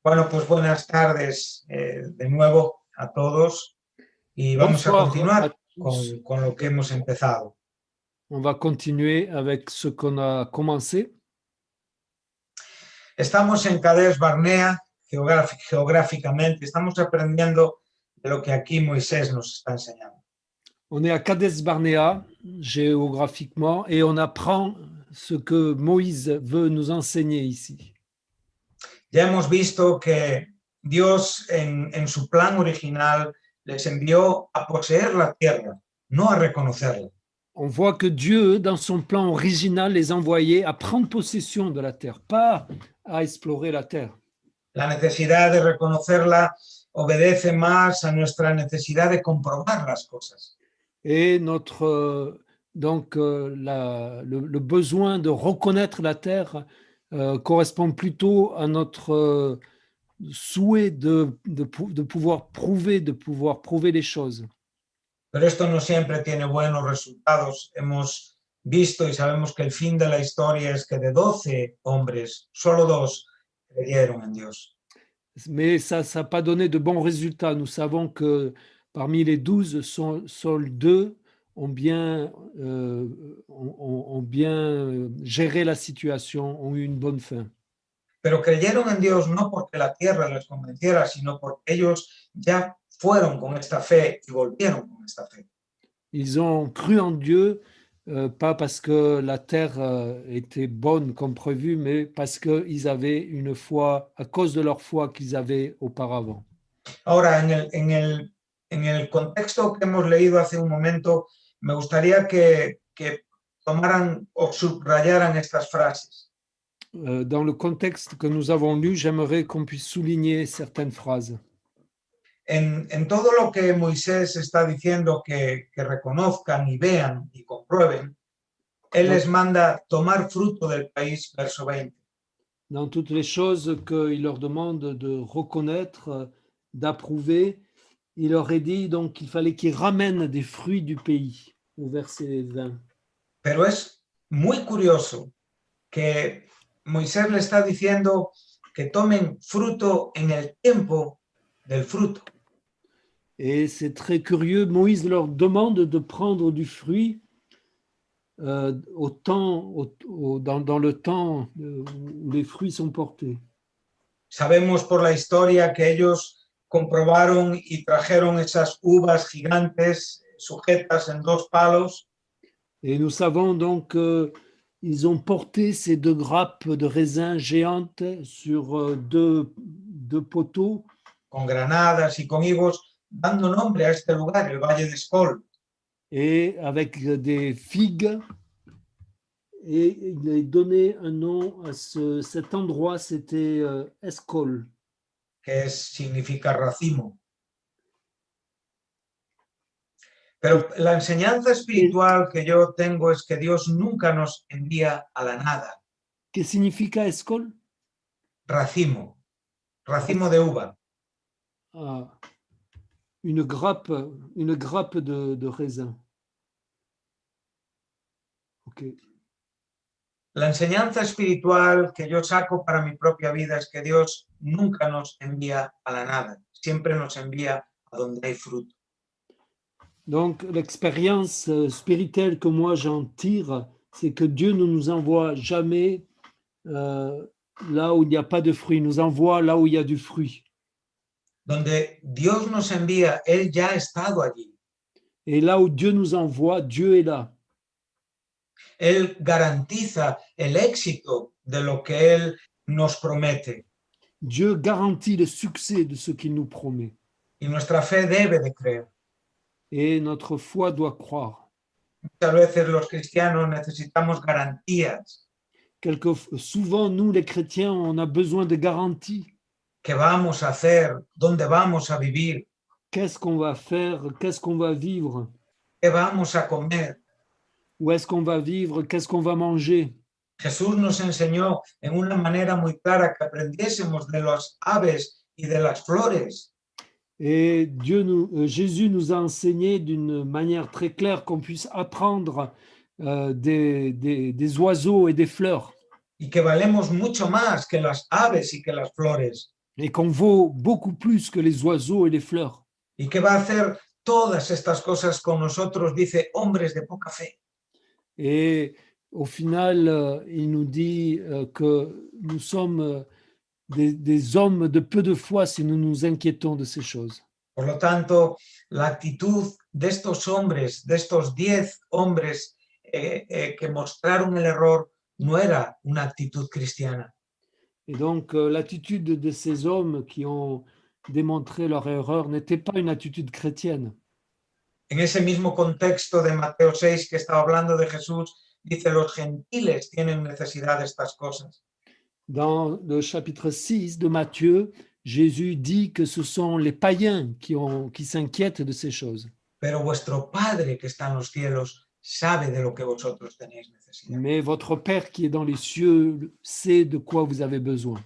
Bueno, pues buenas tardes de nuevo a todos y vamos a Bonsoir continuar à tous. con lo que hemos empezado. On va continuer avec ce qu'on a commencé. Estamos en Cades Barnea, geográficamente, estamos aprendiendo de lo que aquí Moisés nos está enseñando. On est à Cades Barnea, géographiquement, et on apprend ce que Moïse veut nous enseigner ici. Ya hemos visto que Dios en su plan original les envió a poseer la tierra, no a reconocerla. On voit que Dieu, dans son plan original, les envoyait à prendre possession de la terre, pas à explorer la terre. La necesidad de reconocerla obedece más a nuestra necesidad de comprobar las cosas. Et le besoin de reconnaître la terre correspond plutôt à notre souhait de pouvoir prouver les choses. Pero esto no siempre tiene buenos resultados. Hemos visto y sabemos que el fin de la historia es que de 12 hombres, solo 2 creyeron en Dios. Mais ça n'a pas donné de bons résultats. Nous savons que parmi les 12, seuls 2 ont bien géré la situation, ont eu une bonne fin. Pero creyeron en Dios no porque la tierra les convenciera, sino porque ellos ya fueron con esta fe y volvieron con esta fe. Ils ont cru en Dieu, pas parce que la terre était bonne comme prévu, mais parce qu'ils avaient une foi, à cause de leur foi qu'ils avaient auparavant. Ahora, en el contexto que hemos leído hace un momento, me gustaría que tomaran o subrayaran estas frases. Dans le contexte que nous avons lu, j'aimerais qu'on puisse souligner certaines phrases. En todo lo que Moisés está diciendo que reconozcan y vean y comprueben, él les manda tomar fruto del país, verso 20. Dans toutes les choses qu'il leur demande de reconnaître, d'approuver, il leur est dit donc qu'il fallait qu'ils ramènent des fruits du pays, au verset 20. Pero es muy curioso que Moisés le está diciendo que tomen fruto en el tiempo del fruto. Et c'est très curieux, Moïse leur demande de prendre du fruit dans le temps où les fruits sont portés. Sabemos por la historia que ellos comprobaron y trajeron esas uvas gigantes sujetas en 2 palos. Et nous savons donc qu'ils ont porté ces 2 grappes de raisins géantes sur deux poteaux. Con granadas y con higos, dando nombre a este lugar, el Valle de Escol. Et avec des figues, et il a donné un nom à cet endroit, c'était Escol. Que significa racimo. Pero la enseñanza espiritual que yo tengo es que Dios nunca nos envía a la nada. ¿Qué significa Escol? Racimo, racimo de uva. Ah, une grappe de raisin. Ok. La enseñanza espiritual que yo saco para mi propia vida es que Dios nunca nos envía a la nada, siempre nos envía a donde hay fruto. Donc, l'expérience spirituelle que moi j'en tire, c'est que Dieu ne nous envoie jamais là où il n'y a pas de fruit, il nous envoie là où il y a du fruit. Donde Dios nos envía, Él ya ha estado allí. Et là où Dieu nous envoie, Dieu est là. Él garantiza el éxito de lo que Él nos promete. Dieu garantit le succès de ce qu'il nous promet. Y nuestra fe debe de creer. Et notre foi doit croire. Muchas veces los cristianos necesitamos garantías. Souvent, nous, les chrétiens, on a besoin de garanties. ¿Qué vamos a hacer? ¿Dónde vamos a vivir? Qu'est-ce qu'on va faire? Qu'est-ce qu'on va vivre? ¿Qué vamos a comer? Où est-ce qu'on va vivre? Qu'est-ce qu'on va manger? Jesús nos enseñó en una manera muy clara que aprendiésemos de las aves y de las flores. Et Jésus nous a enseigné d'une manière très claire qu'on puisse apprendre des oiseaux et des fleurs, y que valemos mucho más que las aves y que las flores, et qu'on vaut beaucoup plus que les oiseaux et les fleurs. y que va a hacer todas estas cosas con nosotros, dice, hombres de poca fe. Et au final, il nous dit que nous sommes des hommes de peu de foi si nous nous inquiétons de ces choses. Por lo tanto, la actitud de estos hombres, de estos 10 hombres que mostraron el error, no era una actitud cristiana. Et donc, l'attitude de ces hommes qui ont démontré leur erreur n'était pas une attitude chrétienne. En ese mismo contexto de Mateo 6 que estaba hablando de Jesús, dice, los gentiles tienen necesidad de estas cosas. Dans le chapitre 6 de Matthieu, Jésus dit que ce sont les païens qui s'inquiètent de ces choses. Pero vuestro Padre que está en los cielos sabe de lo que vosotros tenéis necesidad. Mais votre Père qui est dans les cieux sait de quoi vous avez besoin.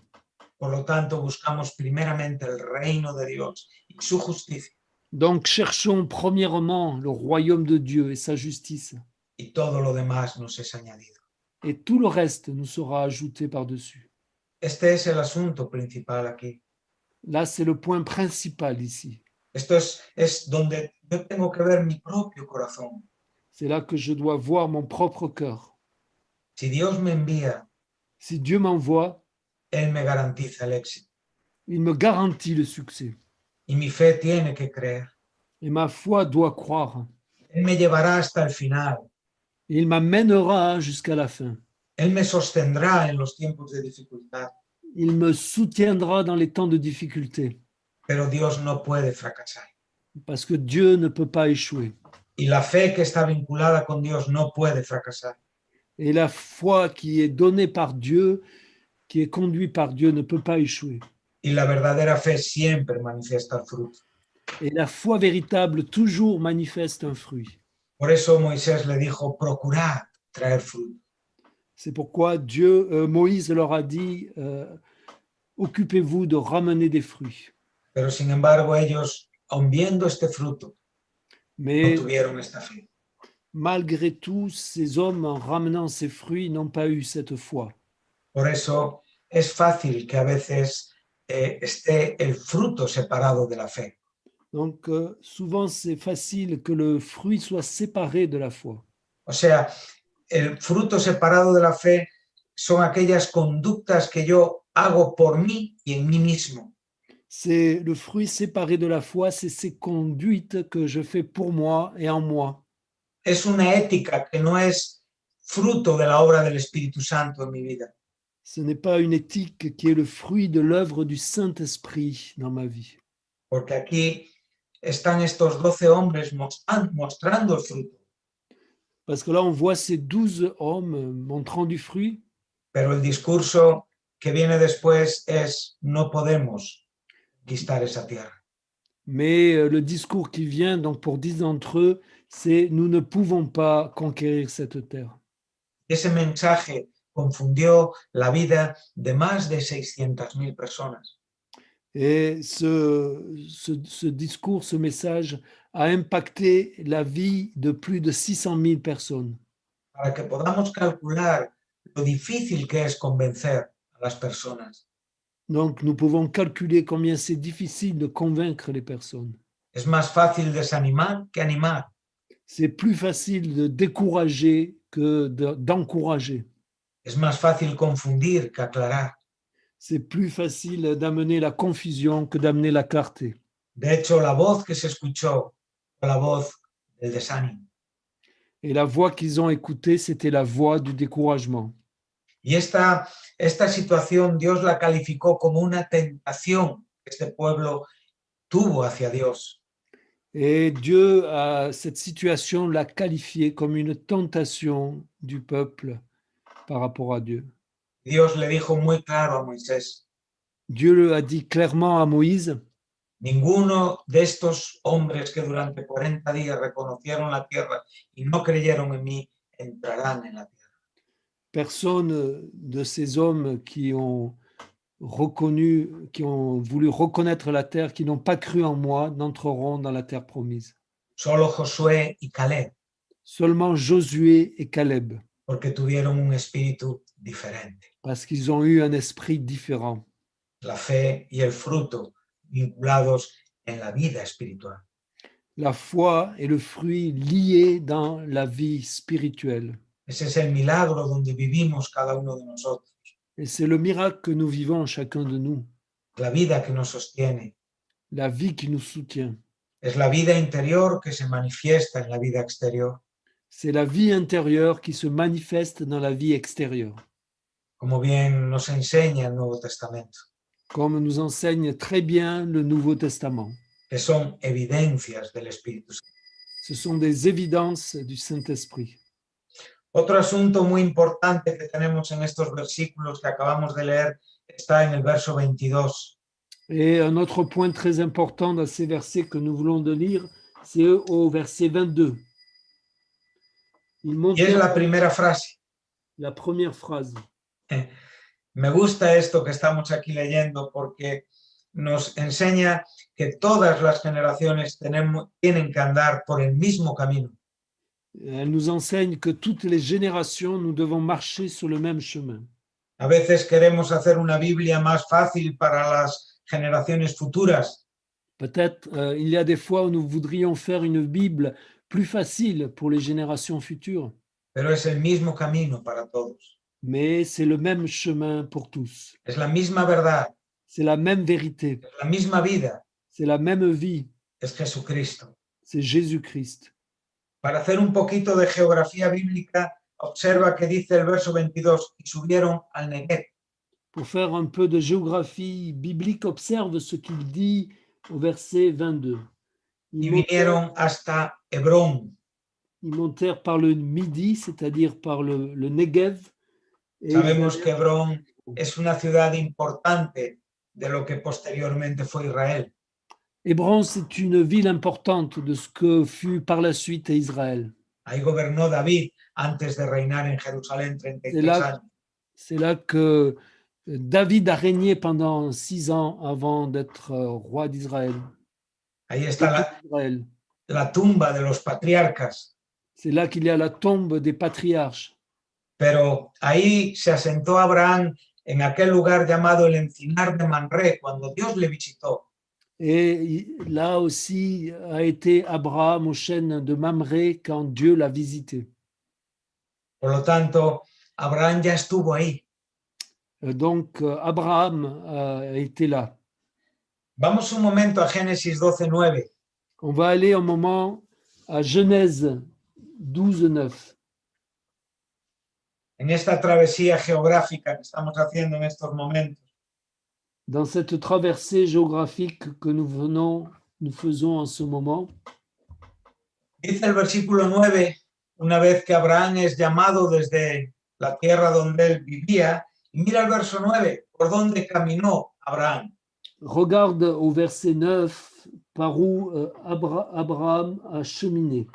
Por lo tanto, buscamos primeramente el reino de Dios y su justicia, Donc, cherchons premièrement le royaume de Dieu et sa justice, y todo lo demás nos es añadido. et tout le reste nous sera ajouté par-dessus. Este es el asunto principal aquí. Là, c'est le point principal ici. Esto es donde yo tengo que ver mi propio corazón. C'est là que je dois voir mon propre cœur. Si Dios me envía, Si Dieu m'envoie, Él me garantiza el éxito. il me garantit le succès. Y mi fe tiene que creer. Et ma foi doit croire. Él me llevará hasta el final. Et il m'amènera jusqu'à la fin. Él me sostendrá en los tiempos de dificultad. Il me soutiendra dans les temps de difficulté. Pero Dios no puede fracasar. Parce que Dieu ne peut pas échouer. Y la fe que está vinculada con Dios no puede fracasar. Et la foi qui est donnée par Dieu, qui est conduite par Dieu, ne peut pas échouer. Y la verdadera fe siempre manifiesta el fruto. Et la foi véritable toujours manifeste un fruit. Por eso Moisés le dijo, procurad traer fruto. C'est pourquoi Moïse leur a dit, occupez-vous de ramener des fruits. Pero sin embargo ellos, aun viendo este fruto, no Mais tuvieron esta fe. malgré tout, ces hommes, en ramenant ces fruits, n'ont pas eu cette foi. Por eso es fácil que a veces esté el fruto separado de la fe. Donc, souvent, c'est facile que le fruit soit séparé de la foi. O sea, el fruto separado de la fe son aquellas conductas que yo hago por mí y en mí mismo. C'est le fruit séparé de la foi, c'est ces conduites que je fais pour moi et en moi. Es una ética que no es fruto de la obra del Espíritu Santo en mi vida. Ce n'est pas une éthique qui est le fruit de l'œuvre du Saint-Esprit dans ma vie. Porque aquí están estos 12 hombres mostrando el fruto, Parce que là, on voit ces 12 hommes montrant du fruit, pero el discurso que viene después es no podemos conquistar esa tierra. mais le discours qui vient, donc pour 10 d'entre eux, c'est « nous ne pouvons pas conquérir cette terre ». Ese mensaje confundió la vida de más de 600.000 personas. Et ce discours, ce message a impacté la vie de plus de 600 000 personnes. Para que podamos calcular lo difícil que es convencer a las personas. Donc, nous pouvons calculer combien c'est difficile de convaincre les personnes. Es más fácil desanimar que animar. C'est plus facile de décourager que d'encourager. Es más fácil confundir que aclarar. C'est plus facile d'amener la confusion que d'amener la clarté. De hecho, la voz que se escuchó fue la voz del desánimo. Et la voix qu'ils ont écoutée, c'était la voix du découragement. Y esta situación Dios la calificó como una tentación que este pueblo tuvo hacia Dios. Et Dieu, cette situation, l'a qualifiée comme une tentation du peuple par rapport à Dieu. Dios le dijo muy claro a Moisés, Dieu le a dit clairement à Moïse, ninguno de estos hombres que durante 40 días reconocieron la tierra y no creyeron en mí, entrarán en la tierra. personne de ces hommes qui ont voulu reconnaître la terre, qui n'ont pas cru en moi, n'entreront dans la terre promise. Solo Josué y Caleb. Seulement Josué et Caleb, porque tuvieron un espíritu diferente. parce qu'ils ont eu un esprit différent. La fe y el fruto vinculados en la vida espiritual. La foi est le fruit lié dans la vie spirituelle. Ese es el milagro donde vivimos cada uno de nosotros, Et c'est le miracle que nous vivons chacun de nous, la vida que nos sostiene. la vie qui nous soutient. Es la vida interior que se manifiesta en la vida exterior. C'est la vie intérieure qui se manifeste dans la vie extérieure, Como bien nos enseña el Nuevo Testamento, comme nous enseigne très bien le Nouveau Testament. que son evidencias del Espíritu Santo. Ce sont des évidences du Saint-Esprit. Otro asunto muy importante que tenemos en estos versículos que acabamos de leer está en el verso 22. Et un autre point très important dans ces versets que nous voulons de lire, c'est au verset 22. Ils Y es montèrent la primera frase. la première phrase. Me gusta esto que estamos aquí leyendo porque nos enseña que todas las generaciones tienen que andar por el mismo camino. Elle nous enseigne que toutes les générations, nous devons marcher sur le même chemin. A veces queremos hacer una Biblia más fácil para las generaciones futuras, Peut-être il y a des fois où nous voudrions faire une Bible plus facile pour les générations futures, pero es el mismo camino para todos. mais c'est le même chemin pour tous. Es la misma verdad, C'est la même vérité, es la misma vida, c'est la même vie, es Jesucristo. c'est Jésus-Christ. Para hacer un poquito de geografía bíblica, observa que dice el verso 22, y subieron al Negev. Pour faire un peu de géographie biblique, observe ce qu'il dit au verset 22. Y vinieron hasta Hebrón. Ils montèrent par le Midi, c'est-à-dire par le Negev. Et Sabemos que Hebrón es una ciudad importante de lo que posteriormente fue Israel. Hébron, c'est une ville importante de ce que fut par la suite Israël. Ahí gobernó David antes de reinar en Jerusalén 33 años. C'est là que David a régné pendant 6 ans avant d'être roi d'Israël. Ahí está la tumba de los patriarcas. C'est là qu'il y a la tombe des patriarches. Pero ahí se asentó Abraham en aquel lugar llamado el Encinar de Manré, cuando Dios le visitó. Et là aussi a été Abraham aux chênes de Mamré quand Dieu l'a visité. Por lo tanto, Abraham ya estuvo ahí. Donc Abraham a été là. Vamos un momento a Génesis 12:9. On va aller un moment à Genèse 12:9. En esta travesía geográfica que estamos haciendo en estos momentos. Dans cette traversée géographique que nous faisons en ce moment. Dice el versículo 9, una vez que Abraham es llamado desde la tierra donde él vivía, y mira el verso 9, por dónde caminó Abraham. Regarde au verset 9 par où Abraham a cheminé.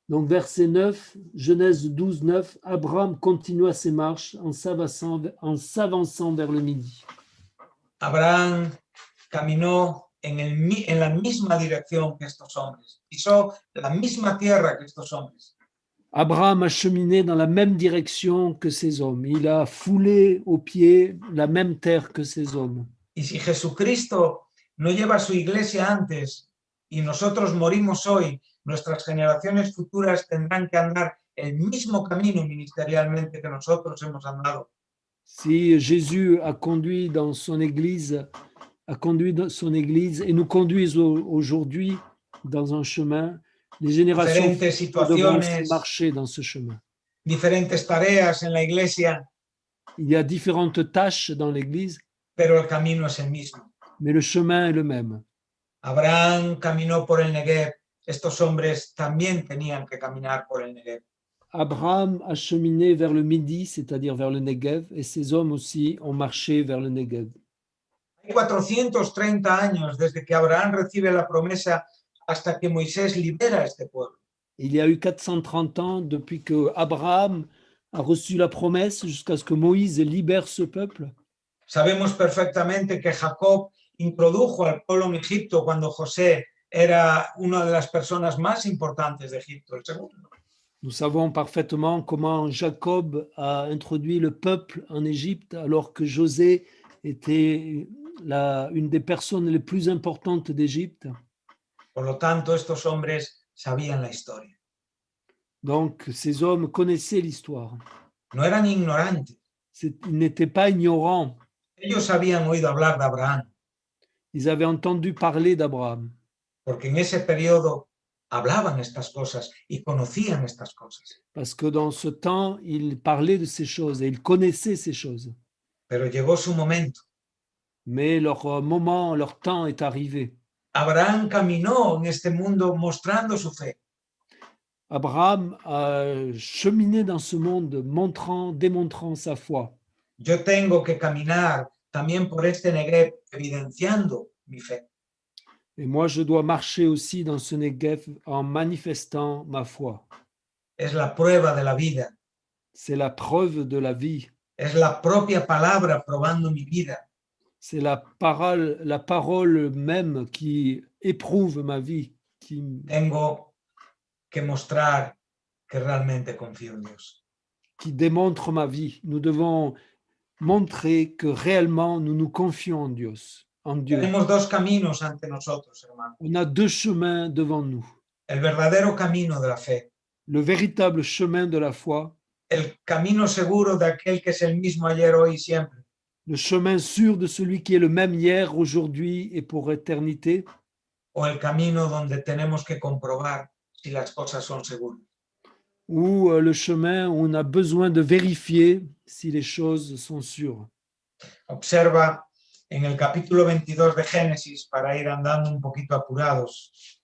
Donc verset 9, Genèse 12:9, Abraham continua ses marches en s'avançant vers le midi. Abraham caminó en la misma dirección que estos hombres, pisó la misma tierra que estos hombres. Abraham a cheminé dans la même direction que ces hommes. Il a foulé aux pieds la même terre que ces hommes. Y si Jesucristo no lleva su iglesia antes y nosotros morimos hoy, nuestras generaciones futuras tendrán que andar el mismo camino ministerialmente que nosotros hemos andado. Si Jésus a conduit son église et nous conduisent aujourd'hui dans un chemin, les générations devront marcher dans ce chemin. Diferentes tareas en la iglesia. Il y a différentes tâches dans l'église, pero el camino es el mismo. Mais le chemin est le même. Abraham caminó por el Negev. Estos hombres también tenían que caminar por el Negev. Abraham a cheminé vers le Midi, c'est-à-dire vers le Negev, et ces hommes aussi ont marché vers le Negev. Hay 430 años desde que Abraham recibe la promesa hasta que Moisés libera a este pueblo. Il y a eu 430 ans depuis que Abraham a reçu la promesse jusqu'à ce que Moïse libère ce peuple. Sabemos perfectamente que Jacob introdujo al pueblo en Egipto cuando José era una de las personas más importantes de Egipto, el segundo. Nous savons parfaitement comment Jacob a introduit le peuple en Égypte alors que José était une des personnes les plus importantes d'Égypte. Por lo tanto, estos hombres sabían la historia. Donc, ces hommes connaissaient l'histoire. No eran ignorantes. Ils n'étaient pas ignorants. Ellos habían oído hablar de Abraham, Ils avaient entendu parler d'Abraham. porque en ese periodo hablaban estas cosas y conocían estas cosas. Parce que dans ce temps, ils parlaient de ces choses et ils connaissaient ces choses. Pero llegó su momento. Mais leur moment, leur temps est arrivé. Abraham caminó en este mundo mostrando su fe. Abraham a cheminé dans ce monde démontrant sa foi. Yo tengo que caminar también por este Negev evidenciando mi fe. Et moi, je dois marcher aussi dans ce Negev en manifestant ma foi. Es la prueba de la vida. C'est la preuve de la vie. Es la propia palabra probando mi vida. C'est la parole même qui éprouve ma vie. Tengo que mostrar que realmente confío en Dios. Qui démontre ma vie. Nous devons montrer que réellement nous nous confions en Dieu. Tenemos dos caminos ante nosotros, hermanos. On a deux chemins devant nous. El verdadero camino de la fe. Le véritable chemin de la foi. El camino seguro de aquel que es el mismo ayer, hoy y siempre. Le chemin sûr de celui qui est le même hier, aujourd'hui et pour éternité. O el camino donde tenemos que comprobar si las cosas son seguras. Ou le chemin où on a besoin de vérifier si les choses sont sûres. Observa en el capítulo 22 de Génesis, para ir andando un poquito apurados.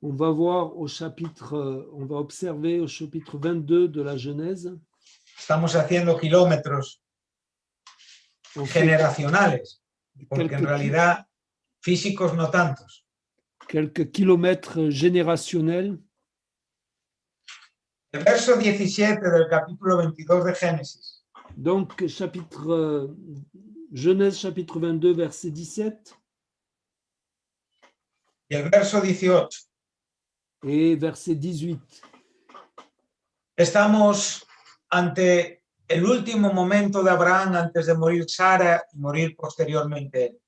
On va voir on va observer au chapitre 22 de la Genèse. Estamos haciendo kilómetros generacionales, porque en realidad físicos no tantos. Quelques kilomètres générationnels. El verso 17 del capítulo 22 de Génesis. Donc, Genèse chapitre 22, verset 17. Y el verso 18. Et verset 18. Estamos ante el último momento de Abraham antes de morir Sara y morir posteriormente él.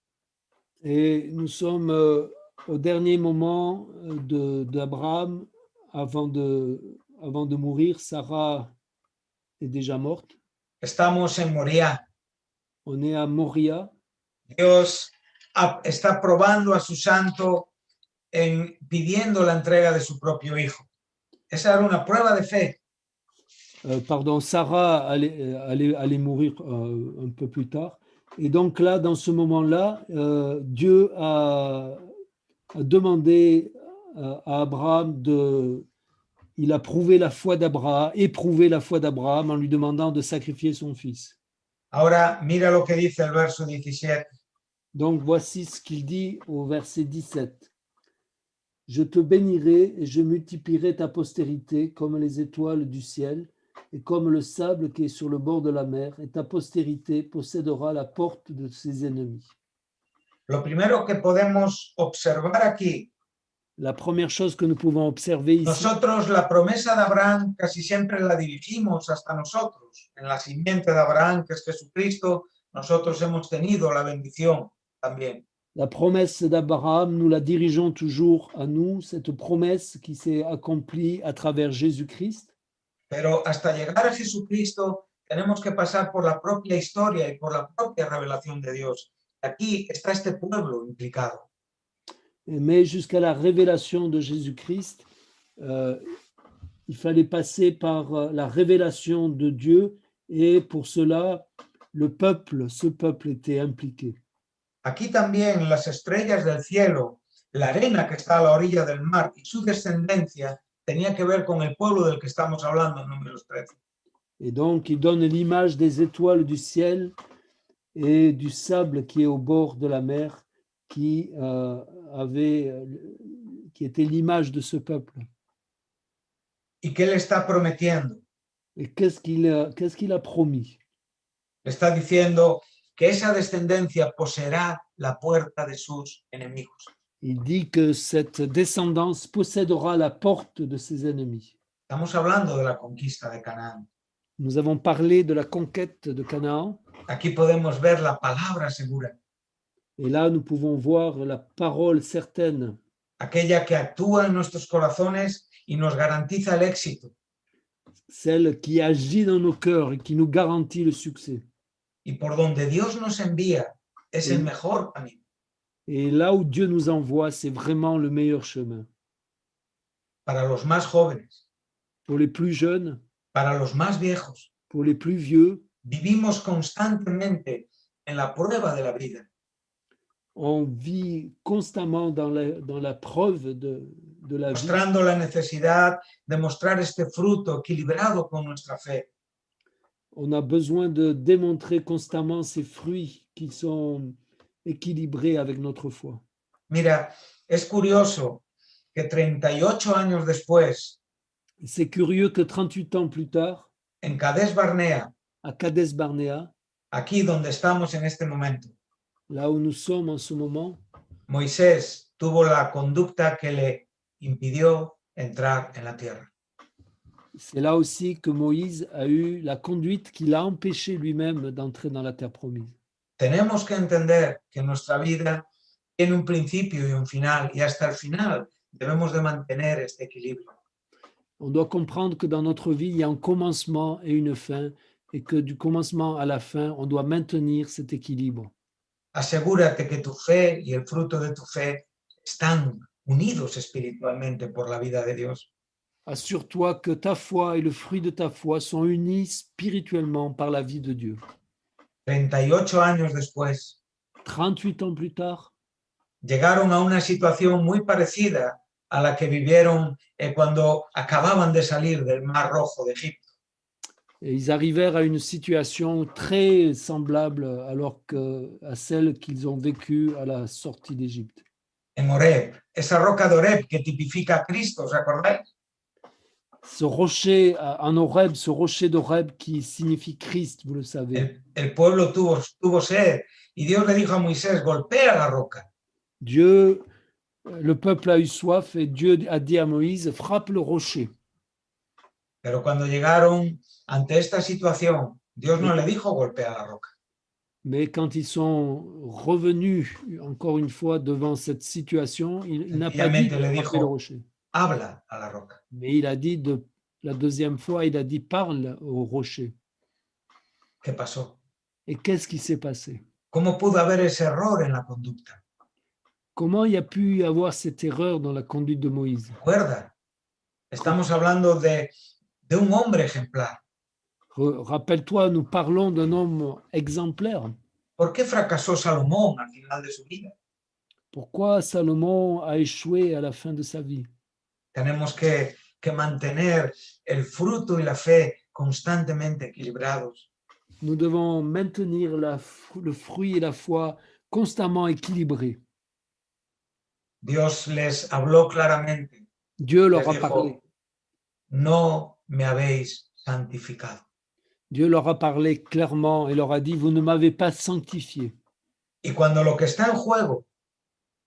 Et nous sommes au dernier moment d'Abraham avant de mourir. Sarah est déjà morte. Estamos en Moriah. On est à Moria. Dios está probando a su santo pidiendo la entrega de su propio hijo. Esa era una prueba de fe. Sarah allait mourir un peu plus tard. Et donc là, dans ce moment-là, Dieu a demandé à Abraham il a éprouvé la foi d'Abraham en lui demandant de sacrifier son fils. Ahora mira lo que dice el verso 17. Donc voici ce qu'il dit au verset 17. Je te bénirai et je multiplierai ta postérité comme les étoiles du ciel et comme le sable qui est sur le bord de la mer, et ta postérité possédera la porte de ses ennemis. Lo primero que podemos observar aquí. La première chose que nous pouvons observer ici. Nosotros la promesa de Abraham casi siempre la dirigimos hasta nosotros. En la simiente de Abraham, que es Jesucristo, nosotros hemos tenido la bendición también. La promesse d'Abraham, nous la dirigeons toujours à nous, cette promesse qui s'est accomplie à travers Jésus-Christ. Pero hasta llegar a Jesucristo, tenemos que pasar por la propia historia y por la propia revelación de Dios. Aquí está este pueblo implicado. Mais jusqu'à la révélation de Jésus-Christ, il fallait passer par la révélation de Dieu, et pour cela, ce peuple était impliqué. Aquí también las estrellas del cielo, la arena que está a la orilla del mar y su descendencia tenía que ver con el pueblo del que estamos hablando en Números 13. Et donc, il donne l'image des étoiles du ciel et du sable qui est au bord de la mer, qui était l'image de ce peuple. ¿Y qué le está prometiendo? Et qu'est-ce qu'il a promis? Le está diciendo que esa descendencia poseerá la puerta de sus enemigos. Il dit que cette descendance possédera la porte de ses ennemis. Estamos hablando de la conquista de Canaán. Nous avons parlé de la conquête de Canaan, Aquí podemos ver la palabra segura, et là nous pouvons voir la parole certaine, aquella que actúa en nuestros corazones y nos garantiza el éxito. celle qui agit dans nos cœurs et qui nous garantit le succès. Y por donde Dios nos envía es el mejor camino. Et là où Dieu nous envoie, c'est vraiment le meilleur chemin. Para los más jóvenes, Pour les plus jeunes, para los más viejos, pour les plus vieux, vivimos constantemente en la prueba de la vida. on vit constamment dans la preuve de la vie, Mostrando la necesidad de mostrar este fruto equilibrado con nuestra fe. on a besoin de démontrer constamment ces fruits qui sont équilibrés avec notre foi. Mira, es curioso que 38 años después, C'est curieux que 38 ans plus tard, en Cades Barnea, à Cades Barnea, aquí donde estamos en este momento, là où nous sommes en ce moment, Moisés tuvo la conducta que le impidió entrar en la tierra. c'est là aussi que Moïse a eu la conduite qui l'a empêché lui-même d'entrer dans la terre promise. Tenemos que entender que nuestra vida tiene un principio y un final, y hasta el final debemos de mantener este equilibrio. On doit comprendre que dans notre vie, il y a un commencement et une fin, et que du commencement à la fin, on doit maintenir cet équilibre. Asegúrate que tu fe y el fruto de tu fe están unidos espiritualmente por la vida de Dios. Assure-toi que ta foi et le fruit de ta foi sont unis spirituellement par la vie de Dieu. 38 años después, 38 ans plus tard, llegaron a una situación muy parecida a la que vivieron cuando acababan de salir del Mar Rojo de Egipto. et ils arrivèrent à une situation très semblable à celle qu'ils ont vécue à la sortie d'Égypte. En Horeb, esa roca de Horeb que tipifica a Cristo, ¿os acordáis? Ce rocher en Horeb, ce rocher d'Horeb qui signifie Christ, vous le savez. El pueblo tuvo sed y Dios le dijo a Moisés, golpea la roca. Dieu, le peuple a eu soif et Dieu a dit à Moïse, frappe le rocher. Pero cuando llegaron ante esta situación, Dios no le dijo golpea la roca. Mais quand ils sont revenus encore une fois devant cette situation, il n'a pas dit de frapper le rocher. Habla a la roca. Mais il a dit la deuxième fois, il a dit parle au rocher. ¿Qué pasó? Et qu'est-ce qui s'est passé? ¿Cómo pudo haber ese error en la conducta? Comment il y a pu y avoir cette erreur dans la conduite de Moïse? Recuerda, estamos hablando de un hombre ejemplar. Rappelle-toi, nous parlons d'un homme exemplaire. ¿Por qué fracasó Salomón al final de su vida? Pourquoi Salomon a échoué à la fin de sa vie? Tenemos que mantener el fruto y la fe constantemente equilibrados. Nous devons maintenir le fruit et la foi constamment équilibrés. Dios les habló claramente. Dieu leur a dijo, parlé. No me habéis santificado. Dieu leur a parlé clairement et leur a dit, vous ne m'avez pas sanctifié. Y cuando lo que está en juego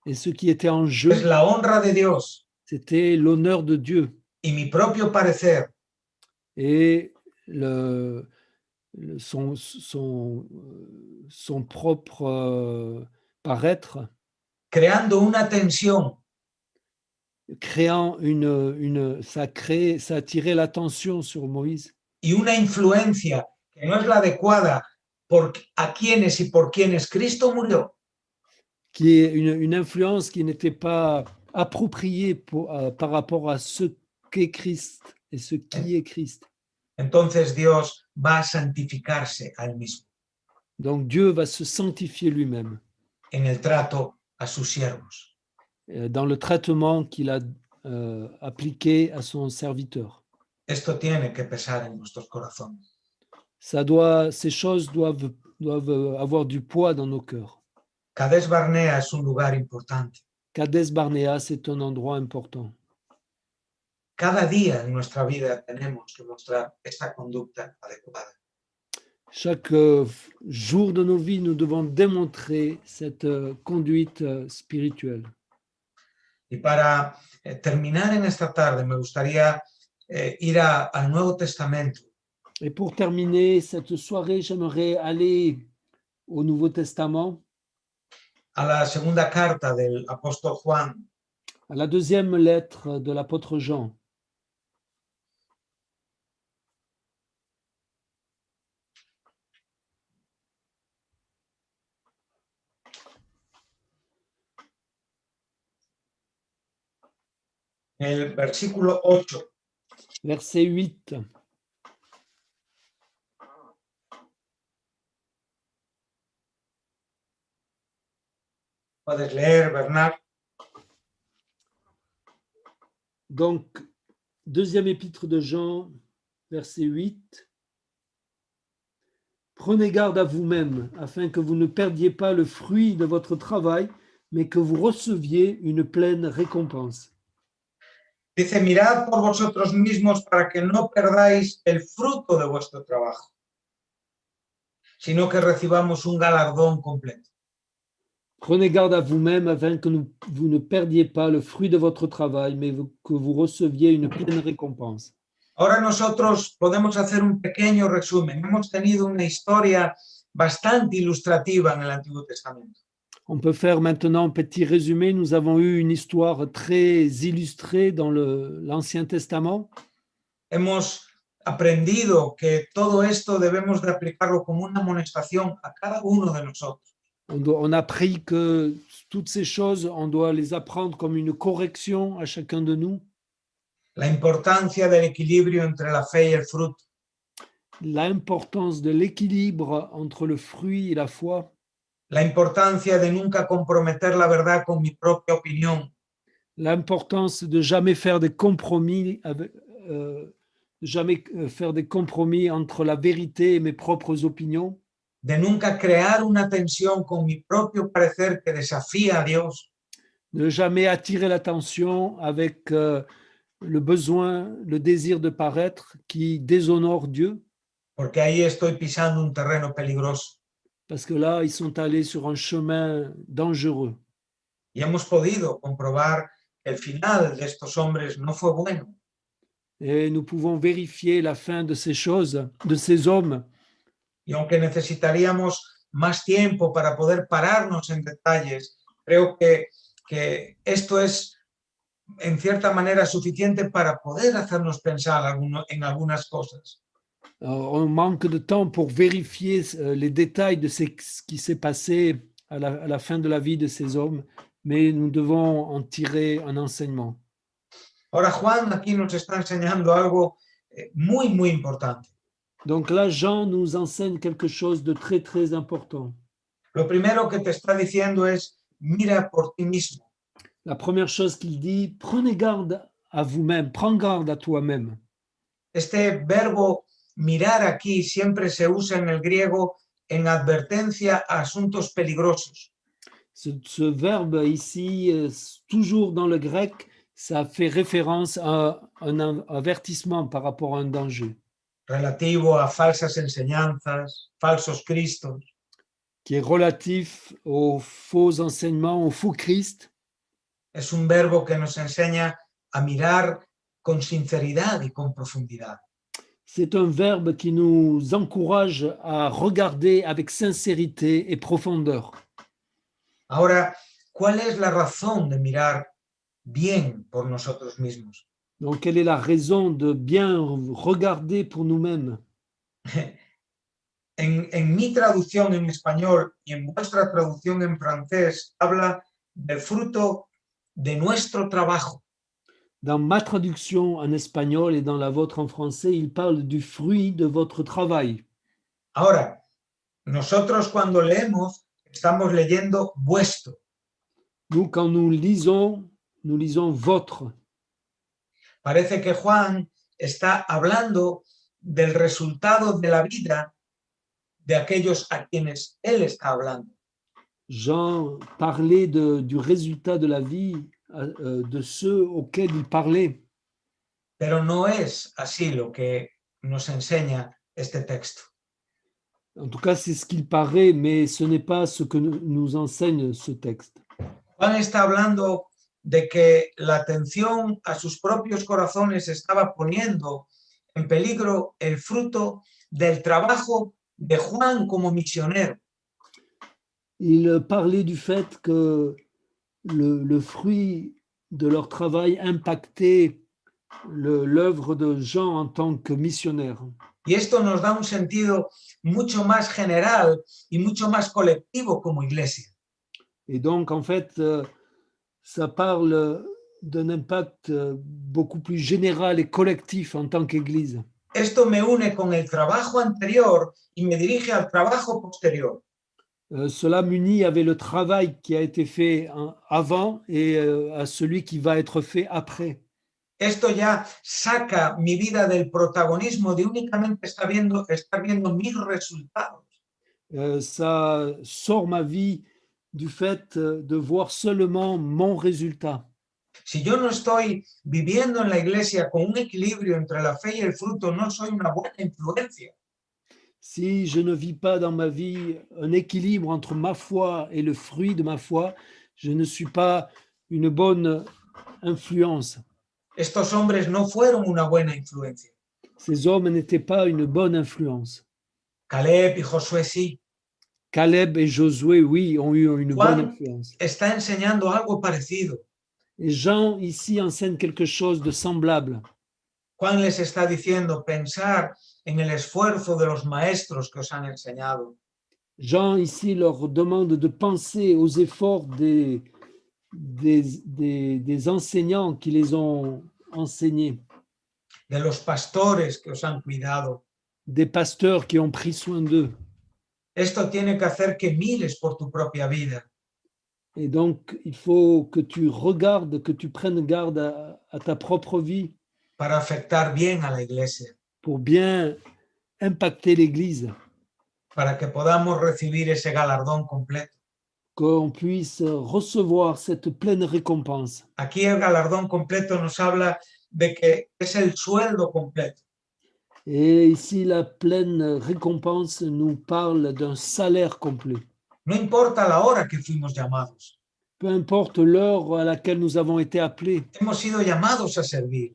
Et ce qui était en jeu, es la honra de Dios c'était l'honneur de Dieu y mi propio parecer, et son propre paraître, creando una tensión créant ça a attiré l'attention sur Moïse y una influencia que no es la adecuada a quienes y por quienes Cristo murió. qui est une influence qui n'était pas appropriée par rapport à ce qu'est Christ et ce qui est Christ. Entonces Dios va a santificarse a él mismo Donc Dieu va se sanctifier lui-même en el trato a sus siervos. dans le traitement qu'il a appliqué à son serviteur. Esto tiene que pesar en nuestros corazones. Ces choses doivent avoir du poids dans nos cœurs. Cades Barnea es un lugar importante. Cades Barnea, c'est un endroit important. Cada día en nuestra vida tenemos que mostrar esta conducta adecuada. Chaque jour de nos vies, nous devons démontrer cette conduite spirituelle. Y para terminar en esta tarde, me gustaría ir al Nuevo Testamento, Et pour terminer cette soirée, j'aimerais aller au Nouveau Testament, a la segunda carta del apóstol Juan, à la deuxième lettre de l'apôtre Jean. el versículo 8. Verset 8. Puedes leer, Bernard. Donc, deuxième épître de Jean, verset 8. Prenez garde à vous-même, afin que vous ne perdiez pas le fruit de votre travail, mais que vous receviez une pleine récompense. Dice, mirad por vosotros mismos para que no perdáis el fruto de vuestro trabajo, sino que recibamos un galardón completo. Prenez garde à vous-même afin que vous ne perdiez pas le fruit de votre travail, mais que vous receviez une pleine récompense. Ahora nosotros podemos hacer un pequeño resumen. Hemos tenido una historia bastante ilustrativa en el Antiguo Testamento. On peut faire maintenant un petit résumé. Nous avons eu une histoire très illustrée dans l'Ancien Testament. Hemos aprendido que todo esto debemos de aplicarlo como una amonestación a cada uno de nosotros. On a appris que toutes ces choses, on doit les apprendre comme une correction à chacun de nous. La importancia del equilibrio entre la fe y el fruto. L'importance de l'équilibre entre le fruit et la foi. La importancia de nunca comprometer la verdad con mi propia opinión. L'importance de jamais faire des compromis faire des compromis entre la vérité et mes propres opinions. De nunca crear una tensión con mi propio parecer que desafía a Dios. Ne jamais attirer l'attention avec le besoin, le désir de paraître qui déshonore Dieu. Porque ahí estoy pisando un terreno peligroso. Parce que là, ils sont allés sur un chemin dangereux. Y hemos podido comprobar que el final de estos hombres no fue bueno. Et nous pouvons vérifier la fin de ces choses, de ces hommes. Y aunque necesitaríamos más tiempo para poder pararnos en detalles, creo que esto es en cierta manera suficiente para poder hacernos pensar en algunas cosas. On manque de temps pour vérifier les détails de ce qui s'est passé à la fin de la vie de ces hommes, mais nous devons en tirer un enseignement. Ahora Juan aquí nos está enseñando algo muy, muy importante. Donc là, Jean nous enseigne quelque chose de très, très important. Lo primero que te está diciendo es, mira por ti mismo. La première chose qu'il dit, prenez garde à vous-même, prends garde à toi-même. Este verbo mirar aquí siempre se usa en el griego en advertencia a asuntos peligrosos. Ce verbe ici, toujours dans le grec, ça fait référence à un avertissement par rapport à un danger. Relativo a falsas enseñanzas, falsos cristos. Qui est relatif aux faux enseignements, au faux Christ. Es un verbo que nos enseña a mirar con sinceridad y con profundidad. C'est un verbe qui nous encourage à regarder avec sincérité et profondeur. Ahora, ¿cuál es la razón de mirar bien por nosotros mismos? Donc, quelle est la raison de bien regarder pour nous-mêmes? En mi traducción en español y en vuestra traducción en francés habla del fruto de nuestro trabajo. Dans ma traduction en espagnol et dans la vôtre en français, il parle du fruit de votre travail. Ahora, nosotros cuando leemos, estamos leyendo vuestro. Nous, quand nous lisons votre. Parece que Juan está hablando del resultado de la vida de aquellos a quienes él está hablando. Jean parlait du résultat de la vie de ceux auxquels il parlait. Pero no es así lo que nos enseña este texto. En tout cas, c'est ce qu'il paraît, mais ce n'est pas ce que nous enseigne ce texte. Juan está hablando de que la atención a sus propios corazones estaba poniendo en peligro el fruto del trabajo de Juan como misionero. Il parlait du fait que le fruit de leur travail impactait l'œuvre de Jean en tant que missionnaire. Y esto nos da un sentido mucho más general y mucho más colectivo como iglesia. Et donc, en fait, ça parle d'un impact beaucoup plus général et collectif en tant qu'Église. Esto me une con el trabajo anterior y me dirige al trabajo posterior. Cela m'unit avec le travail qui a été fait avant et à celui qui va être fait après. Esto ya saca mi vida del protagonismo de únicamente estar viendo mis resultados. Ça sort ma vie du fait de voir seulement mon résultat. Si yo no estoy viviendo en la iglesia con un equilibrio entre la fe y el fruto, no soy una buena influencia. Si je ne vis pas dans ma vie un équilibre entre ma foi et le fruit de ma foi, je ne suis pas une bonne influence. Estos hombres no fueron una buena influencia. Ces hommes n'étaient pas une bonne influence. Caleb y Josué sí. Caleb et Josué, oui, ont eu une bonne Juan influence. está enseñando algo parecido. Et Jean ici enseigne quelque chose de semblable. Juan les está diciendo, pensar en el esfuerzo de los maestros que os han enseñado. Jean ici leur demande de penser aux efforts des enseignants qui les ont enseignés, De los pastores que os han cuidado. des pasteurs qui ont pris soin d'eux. Esto tiene que hacer que mires por tu propia vida. Et donc, il faut que tu regardes, que tu prennes garde à ta propre vie Para afectar bien a la iglesia. pour bien impacter l'Église, Para que podamos recibir ese galardón completo. qu'on puisse recevoir cette pleine récompense. Aquí el galardón completo nos habla de que es el sueldo completo. Et ici, la pleine récompense nous parle d'un salaire complet. No importa la hora que fuimos llamados. Peu importe l'heure à laquelle nous avons été appelés, Hemos sido llamados a servir,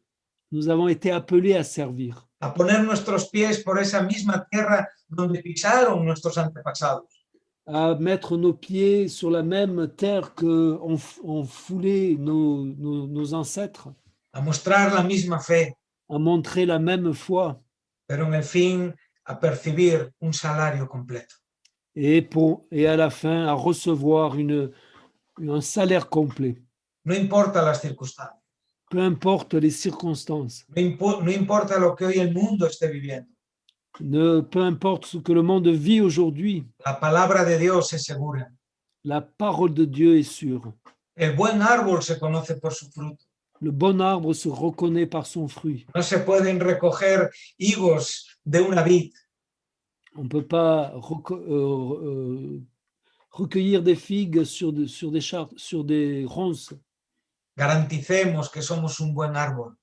nous avons été appelés à servir, a poner nuestros pies por esa misma tierra donde pisaron nuestros antepasados, à mettre nos pieds sur la même terre qu'ont foulé nos ancêtres, a mostrar la misma fe, à montrer la même foi pero en el fin a percibir un salario completo. et à la fin à recevoir un salaire complet. No importa las circunstancias, Peu importe les circonstances, no importa lo que hoy el mundo esté viviendo. peu importe ce que le monde vit aujourd'hui, La palabra de Dios es segura. la parole de Dieu est sûre. El buen árbol se conoce por su fruto. Le bon arbre se reconnaît par son fruit. No se pueden recoger higos de una vid. On ne peut pas recueillir des figues sur des ronces. Garanticemos que somos un buen árbol,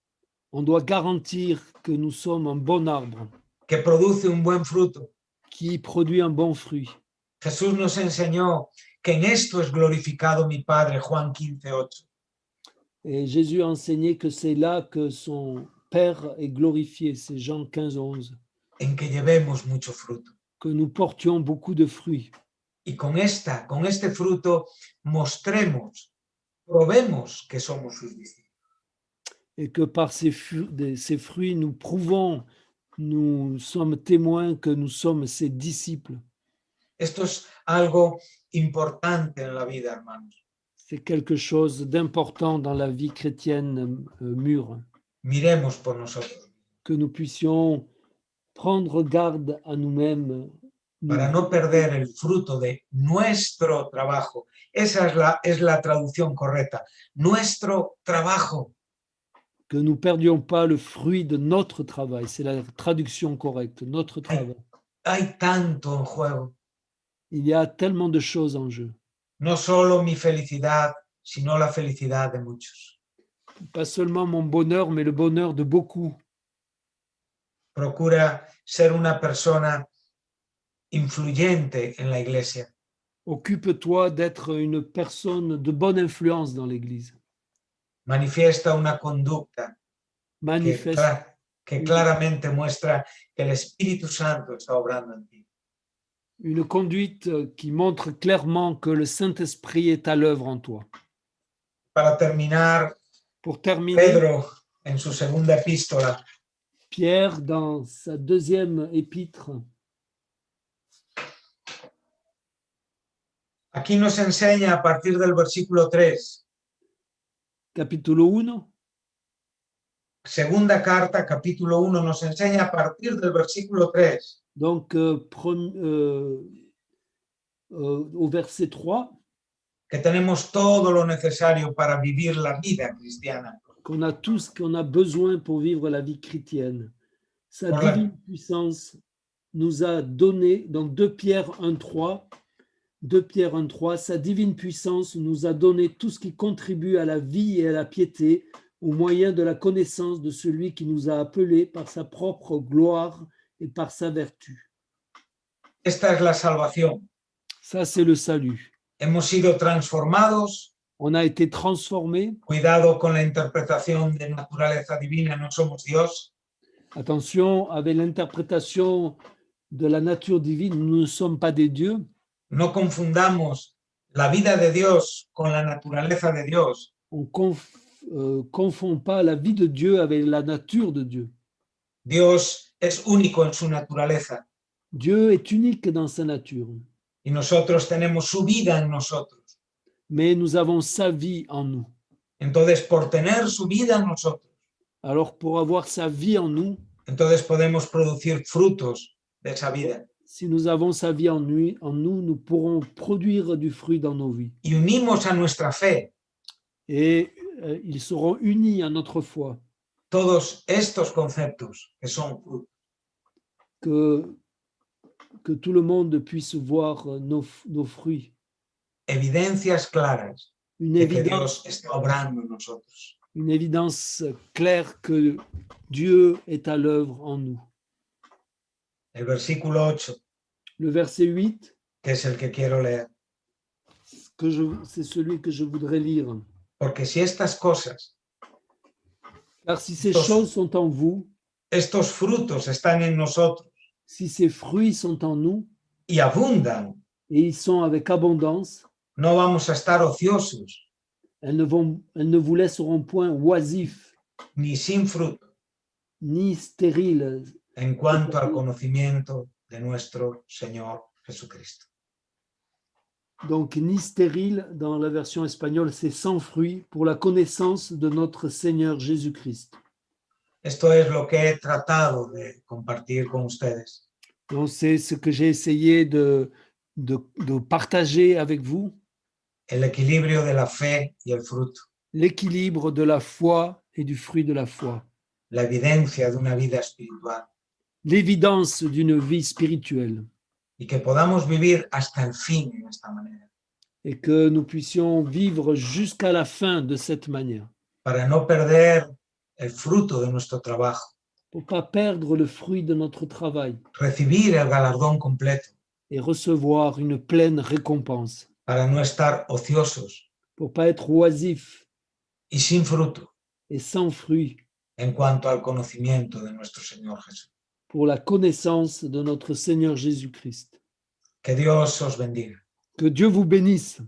On doit garantir que nous sommes un bon arbre que produce un buen fruto. qui produit un bon fruit. Jesús nos enseñó que en esto es glorificado mi Padre, Juan 15:8. Et Jésus a enseigné que c'est là que son Père est glorifié, c'est Jean 15:11, En que llevemos mucho fruto. que nous portions beaucoup de fruits. Y con este fruto probemos que somos sus discípulos. Et que par ces fruits, nous prouvons, nous sommes témoins que nous sommes ses disciples. Esto es algo importante en la vida, hermanos. C'est quelque chose d'important dans la vie chrétienne mûre, Miremos por nosotros, que nous puissions prendre garde à nous-mêmes para no perder el fruto de nuestro trabajo. Esa es la traducción correcta. Nuestro trabajo. que nous ne perdions pas le fruit de notre travail. C'est la traduction correcte, notre travail. Hay tanto en juego. Il y a tellement de choses en jeu. No solo mi felicidad, sino la felicidad de muchos. Pas seulement mon bonheur, mais le bonheur de beaucoup. Procura ser una persona influyente en la iglesia. Occupe-toi d'être une personne de bonne influence dans l'Église. manifiesta una conducta que, manifeste que claramente muestra que el Espíritu Santo está obrando en ti. une conduite qui montre clairement que le Saint-Esprit est à l'œuvre en toi. Para terminar, Pour terminer, Pedro, en su segunda epístola, Pierre, dans sa deuxième épître, aquí nos enseña a partir del versículo 3, capítulo 1, segunda carta, capítulo 1, nos enseña a partir del versículo 3 donc au verset 3, que tenemos todo lo necesario para vivir la vida cristiana. qu'on a tout ce qu'on a besoin pour vivre la vie chrétienne. Sa Voilà. divine puissance nous a donné, donc 2 Pierre 1,3, sa divine puissance nous a donné tout ce qui contribue à la vie et à la piété au moyen de la connaissance de celui qui nous a appelés par sa propre gloire et par sa vertu. Esta es la salvación. Ça, c'est le salut. Hemos sido transformados. On a été transformés. Cuidado con la interpretación de naturaleza divina, no somos Dios. Attention, avec l'interprétation de la nature divine, nous ne sommes pas des dieux. No confundamos la vida de Dios con la naturaleza de Dios. On confond pas la vie de Dieu avec la nature de Dieu. Dios es único en su naturaleza. Dieu est unique dans sa nature. Y nosotros tenemos su vida en nosotros. Mais nous avons sa vie en nous. Entonces, por tener su vida en nosotros, Alors, pour avoir sa vie en nous, entonces podemos producir frutos de esa vida. si nous avons sa vie en nous, nous pourrons produire du fruit dans nos vies. Y unimos a nuestra fe Et ils seront unis à notre foi. todos estos conceptos que son frutos. Que tout le monde puisse voir nos fruits. Evidencias claras de que Dios está obrando en nosotros. Une évidence claire que Dieu est à l'œuvre en nous. El versículo 8, Le verset 8, que es el que quiero leer. c'est celui que je voudrais lire. Porque si estas cosas, Car si ces choses sont en vous, estos frutos están en nosotros si ces fruits sont en nous, y abundan, et ils sont avec abondance, no vamos a estar ociosos elles ne vous laisseront point oisifs, ni sin fruto ni stériles, en cuanto al conocimiento de nuestro Señor Jesucristo. donc ni stériles dans la version espagnole, c'est sans fruit, pour la connaissance de notre Seigneur Jésus-Christ. Esto es lo que he tratado de compartir con ustedes. Donc c'est ce que j'ai essayé de partager avec vous. El equilibrio de la fe y el fruto. L'équilibre de la foi et du fruit de la foi. La evidencia de una vida espiritual. L'évidence d'une vie spirituelle. Y que podamos vivir hasta el fin de esta manera. Et que nous puissions vivre jusqu'à la fin de cette manière. Para no perder el fruto de nuestro trabajo. Pour ne pas perdre le fruit de notre travail. Recibir el galardón completo. Et recevoir une pleine récompense. Para no estar ociosos. Pour ne pas être oisif. Y sin fruto. Et sans fruit. En cuanto al conocimiento de nuestro Señor Jesús. Pour la connaissance de notre Seigneur Jésus-Christ. Que Dios os bendiga. Que Dieu vous bénisse.